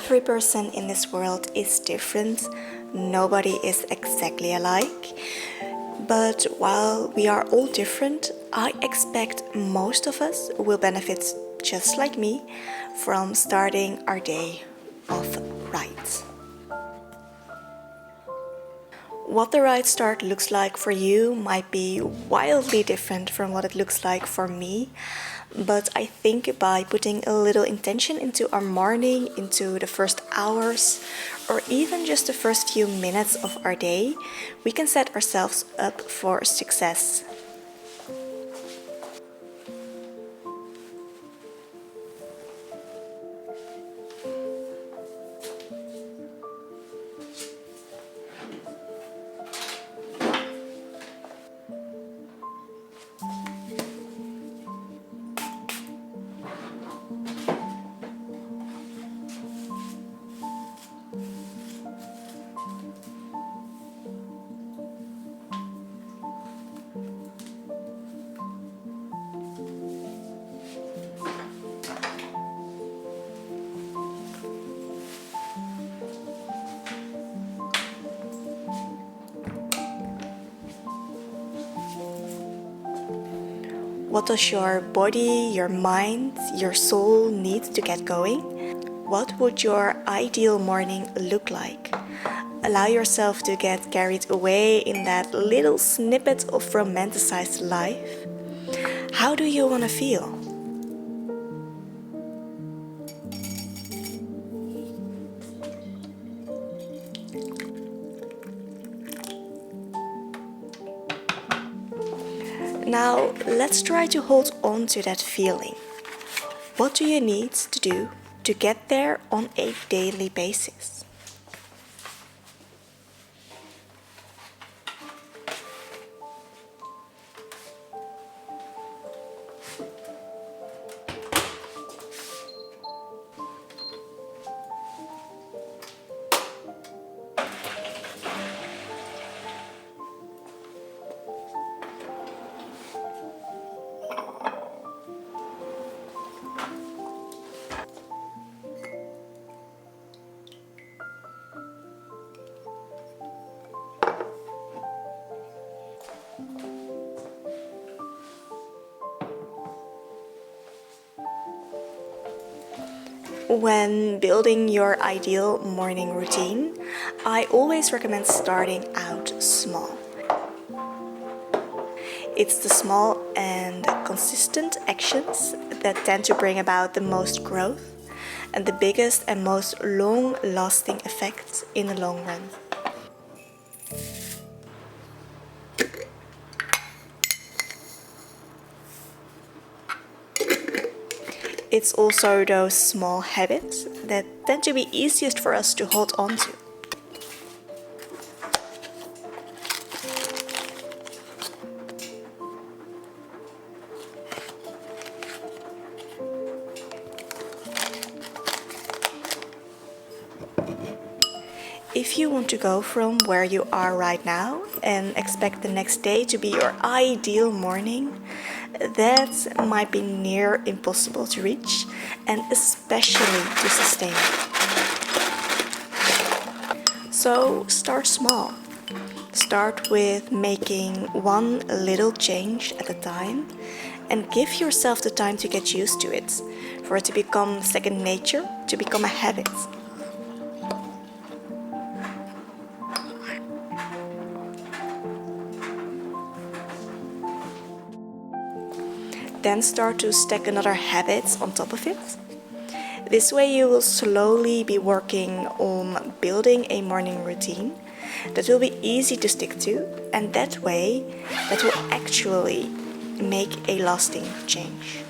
Every person in this world is different. Nobody is exactly alike. But while we are all different, I expect most of us will benefit, just like me, from starting our day off right. What the right start looks like for you might be wildly different from what it looks like for me, but I think by putting a little intention into our morning, into the first hours, or even just the first few minutes of our day, we can set ourselves up for success. What does your body, your mind, your soul need to get going? What would your ideal morning look like? Allow yourself to get carried away in that little snippet of romanticized life. How do you want to feel? Now, let's try to hold on to that feeling. What do you need to do to get there on a daily basis? When building your ideal morning routine, I always recommend starting out small. It's the small and consistent actions that tend to bring about the most growth and the biggest and most long-lasting effects in the long run. It's also those small habits that tend to be easiest for us to hold on to. If you want to go from where you are right now and expect the next day to be your ideal morning, that might be near impossible to reach and especially to sustain. So start small. Start with making one little change at a time and give yourself the time to get used to it, for it to become second nature, to become a habit. Then start to stack another habit on top of it. This way you will slowly be working on building a morning routine that will be easy to stick to, and that way that will actually make a lasting change.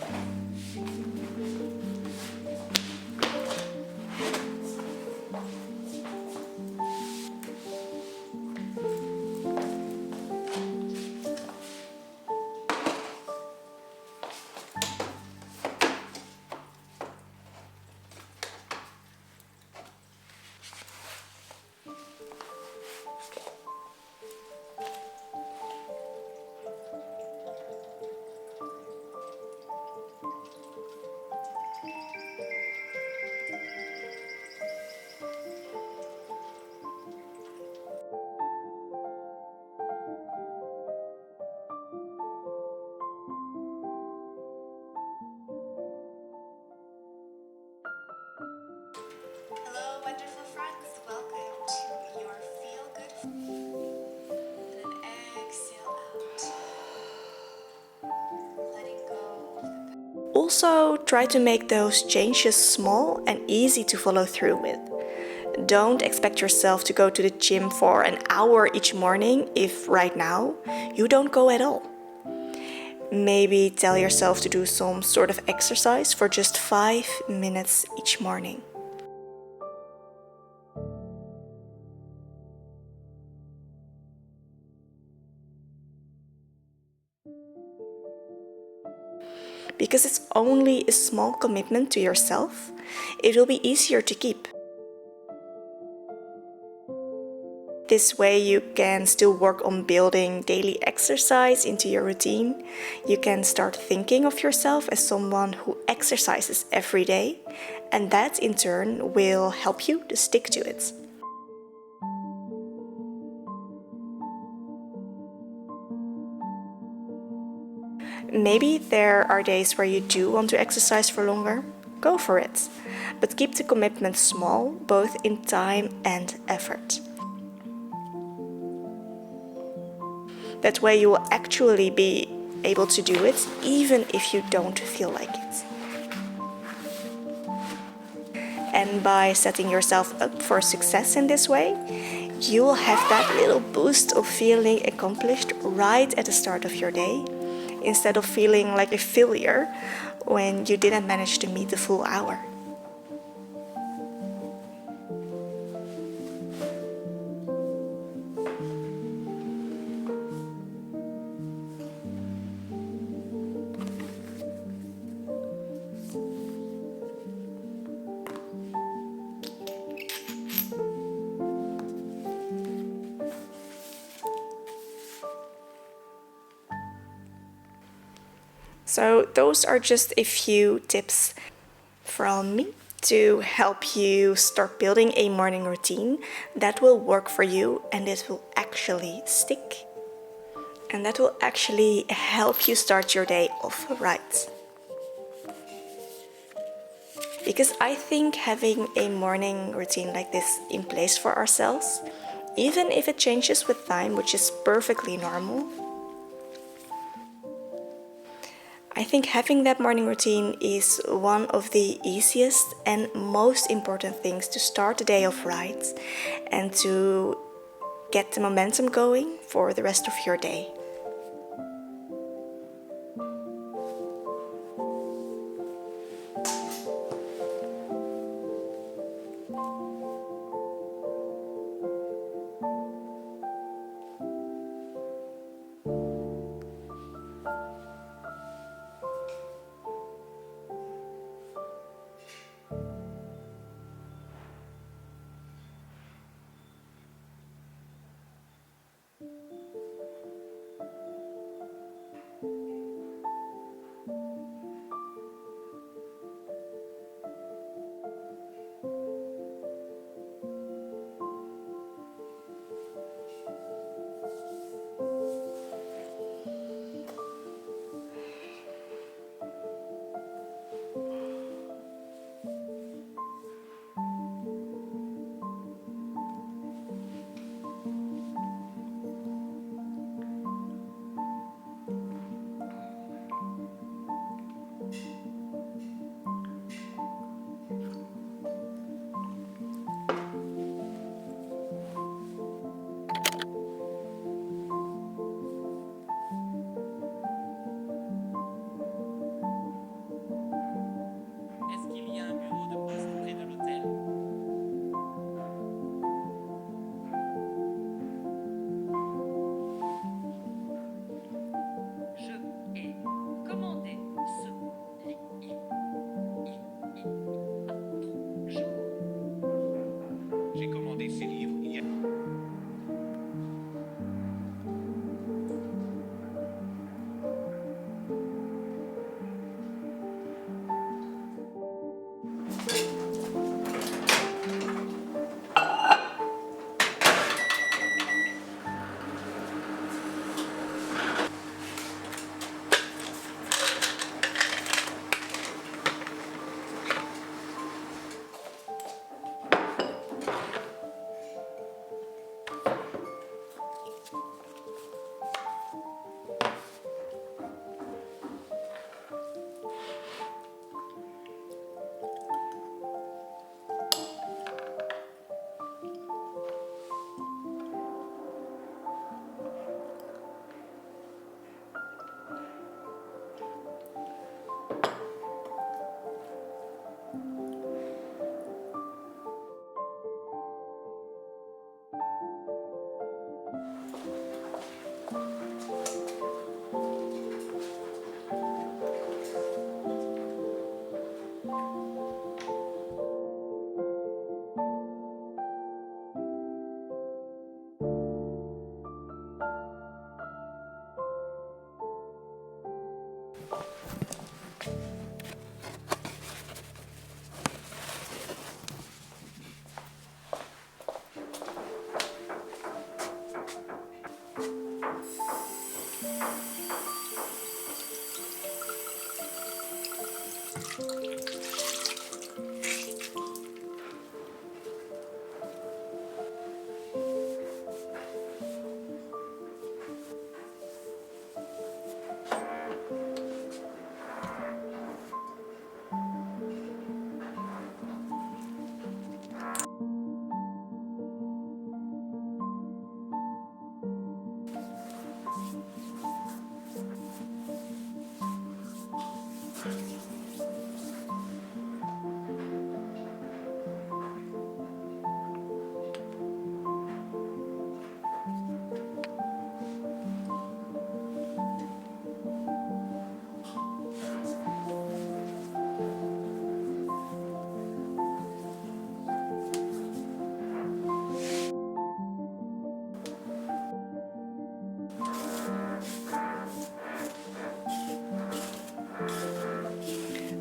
Hello, wonderful friends. Welcome to your feel good. And then exhale out. Letting go. Also, try to make those changes small and easy to follow through with. Don't expect yourself to go to the gym for an hour each morning if right now you don't go at all. Maybe tell yourself to do some sort of exercise for just 5 minutes each morning. Because it's only a small commitment to yourself, it will be easier to keep. This way you can still work on building daily exercise into your routine. You can start thinking of yourself as someone who exercises every day, and that in turn will help you to stick to it. Maybe there are days where you do want to exercise for longer. Go for it. But keep the commitment small, both in time and effort. That way you will actually be able to do it, even if you don't feel like it. And by setting yourself up for success in this way, you will have that little boost of feeling accomplished right at the start of your day, instead of feeling like a failure when you didn't manage to meet the full hour. So those are just a few tips from me to help you start building a morning routine that will work for you and it will actually stick. And that will actually help you start your day off right. Because I think having a morning routine like this in place for ourselves, even if it changes with time, which is perfectly normal, I think having that morning routine is one of the easiest and most important things to start the day off right and to get the momentum going for the rest of your day.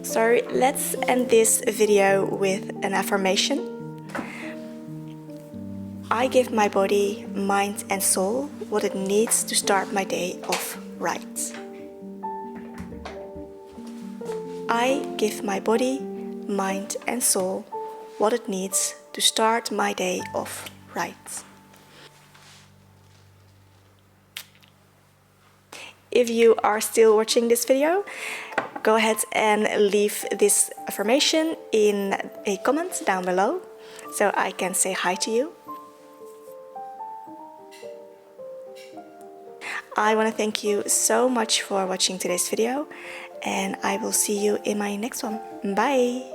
So let's end this video with an affirmation. I give my body, mind and soul what it needs to start my day off right. I give my body, mind and soul what it needs to start my day off right. If you are still watching this video, go ahead and leave this affirmation in a comment down below so I can say hi to you. I want to thank you so much for watching today's video, and I will see you in my next one. Bye!